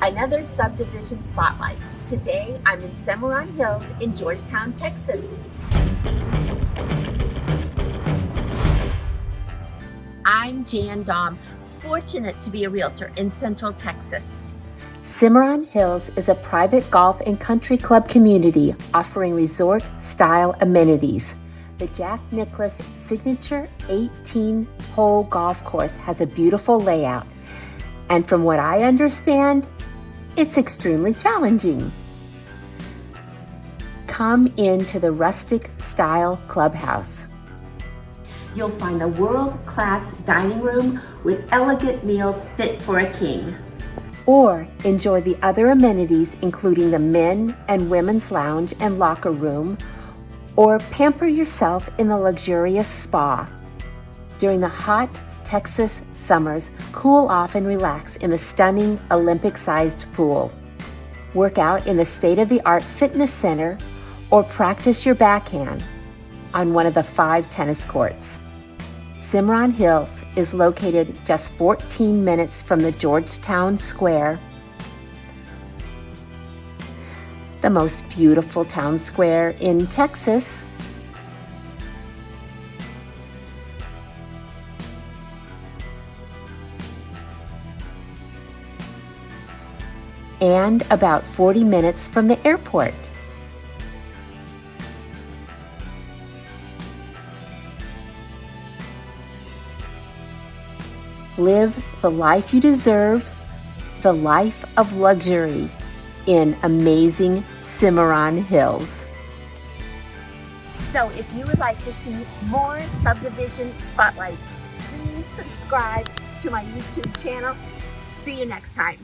another Subdivision Spotlight. Today I'm in Cimarron Hills in Georgetown, Texas. I'm Jan Daum, fortunate to be a realtor in Central Texas. Cimarron Hills is a private golf and country club community offering resort-style amenities. The Jack Nicklaus signature 18-hole golf course has a beautiful layout, and from what I understand, it's extremely challenging. Come into the rustic-style clubhouse. You'll find a world-class dining room with elegant meals fit for a king. Or enjoy the other amenities including the men and women's lounge and locker room, or pamper yourself in the luxurious spa. During the hot Texas summers, cool off and relax in the stunning Olympic-sized pool. Work out in the state-of-the-art fitness center or practice your backhand on one of the 5 tennis courts. Cimarron Hills is located just 14 minutes from the Georgetown Square, the most beautiful town square in Texas. And about 40 minutes from the airport. Live the life you deserve, the life of luxury in amazing Cimarron Hills. So if you would like to see more Subdivision Spotlights, please subscribe to my YouTube channel. See you next time.